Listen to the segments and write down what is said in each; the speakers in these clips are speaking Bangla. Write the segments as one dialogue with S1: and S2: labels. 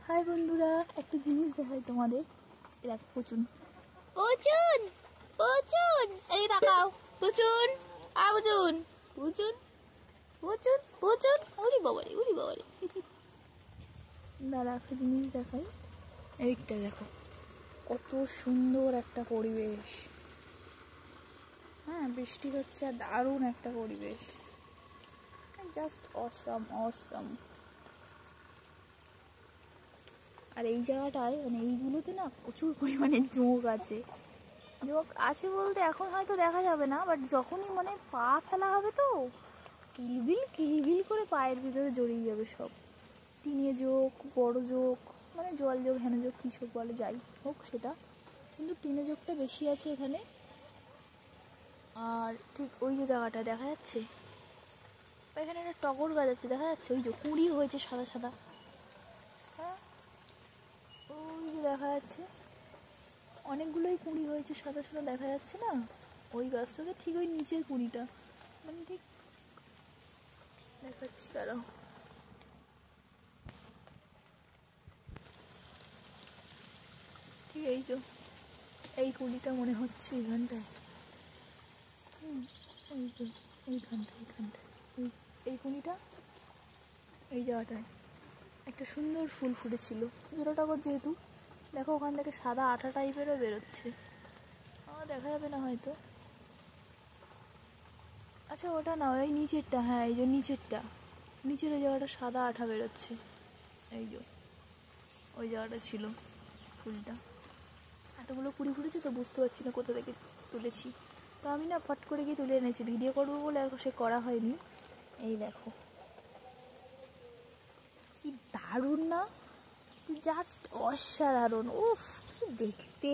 S1: হাই বন্ধুরা, একটা জিনিস দেখাই তোমাদের। দেখ, পুচুন পুচুন পুচুন, এই তাকাও। পুচুন পুচুন পুচুন পুচুন পুচুন, উড়ি বাবারে উড়ি বাবারে। দাঁড়া, একটা জিনিস দেখাই। এইটা দেখো, কত সুন্দর একটা পরিবেশ। হ্যাঁ, বৃষ্টি হচ্ছে আর দারুণ একটা পরিবেশ, জাস্ট অসাম অসাম। আর এই জায়গাটায় মানে এইগুলোতে না প্রচুর পরিমাণে জোঁক আছে। জোঁক আছে বলতে এখন হয়তো দেখা যাবে না, বাট যখনই মানে পা ফেলা হবে তো কিলবিল কিলবিল করে পায়ের ভিতরে জড়িয়ে যাবে সব। টিনে জোঁক, বড় জোঁক, মানে জল জোঁক, হেন জোঁক, কী সব বলে যাই হোক সেটা, কিন্তু টিনে জোঁকটা বেশি আছে এখানে। আর ঠিক ওই যে জায়গাটা দেখা যাচ্ছে, এখানে একটা টগর গাছ আছে দেখা যাচ্ছে, ওই যে কুঁড়ি হয়েছে সাদা সাদা। হ্যাঁ, ওই যে দেখা যাচ্ছে অনেকগুলোই কুঁড়ি হয়েছে সাদা সাদা দেখা যাচ্ছে না, ওই গাছটাকে ঠিক ওই নিচের কুঁড়িটা, মানে ঠিক দেখাচ্ছি তারাও। ঠিক এই তো এই কুঁড়িটা মনে হচ্ছে এখানটায়। এই তো এইখানটায় এই কুঁড়িটা, এই জায়গাটায় একটা সুন্দর ফুল ফুটেছিল জোড়া টগর, যেহেতু দেখো ওখান থেকে সাদা আঠা টাইপেরও বেরোচ্ছে, দেখা যাবে না হয়তো। আচ্ছা ওটা না, ওই নিচেরটা, হ্যাঁ এই যে নিচেরটা, নিচের ওই জায়গাটা সাদা আঠা বেরোচ্ছে, এই যে ওই জায়গাটা ছিল ফুলটা। এতগুলো কুড়ি ফুটেছে তো বুঝতে পারছি না কোথা থেকে তুলেছি, তো আমি না ফট করে গিয়ে তুলে এনেছি, ভিডিও করবো বলে আর সে করা হয়নি। এই দেখো কি দারুণ না, জাস্ট অসাধারণ। উফ, কি দেখতে!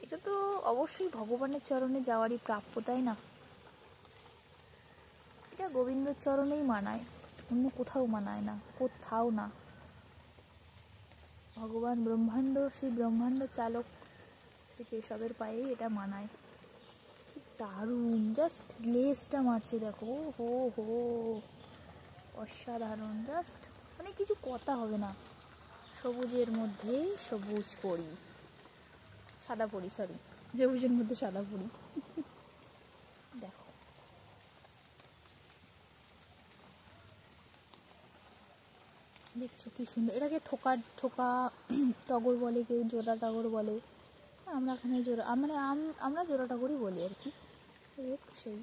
S1: এটা তো অবশ্যই ভগবানের চরণে যাওয়ারই প্রাপ্য, তাই না? এটা গোবিন্দর চরণেই মানায়, অন্য কোথাও মানায় না, কোথাও না। ভগবান ব্রহ্মাণ্ড, সেই ব্রহ্মাণ্ড চালক শ্রী কেশবের পায়ে এটা মানায়। কি দারুণ, জাস্ট গ্লেজটা মারছে দেখো, হো হো অসাধারণ, জাস্ট মানে কিছু কথা হবে না। সবুজের মধ্যে সবুজ পরি, সাদা পরি, সরি, সবুজের মধ্যে সাদা পরি। দেখো দেখছো কি সুন্দর, এটাকে থোকা থোকা টগর বলে, কেউ জোড়া টগর বলে, আমরা এখানে জোড়া, মানে আমরা জোড়া টগরই বলি আর কি। সেই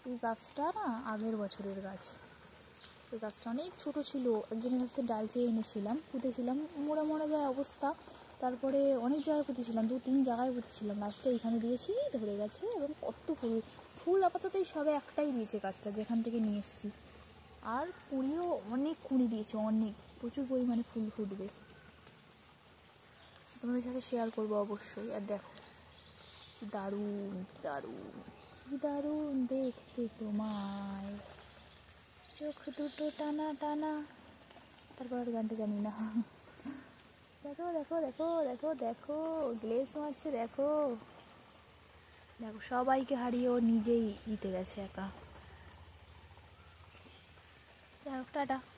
S1: এই গাছটা না আগের বছরের গাছ, এই গাছটা অনেক ছোট ছিল, একজনের কাছ থেকে ডাল চেয়ে এনেছিলাম, পুঁতেছিলাম, মোড়া মোড়া যায় অবস্থা। তারপরে অনেক জায়গায় পুঁতেছিলাম, 2-3 জায়গায় পুঁতেছিলাম, লাস্টে এখানে দিয়েছি, ধরে গেছে। এবং কত ফুল, ফুল আপাতত এই সবে একটাই দিয়েছে গাছটা যেখান থেকে নিয়ে এসেছি, আর কুঁড়িও অনেক কুঁড়ি দিয়েছে, অনেক প্রচুর পরিমাণে ফুল ফুটবে, তোমাদের সাথে শেয়ার করবো অবশ্যই। আর দেখো কি দারুণ দারুণ, কি দারুণ দেখতে তোমায়, চোখ দুটো টানা টানা, তারপর আর গানটা জানি না। দেখো দেখো দেখো দেখো দেখো, গ্লেজ মারছে দেখো, দেখো সবাইকে হারিয়ে ও নিজেই জিতে গেছে একা। টাটা।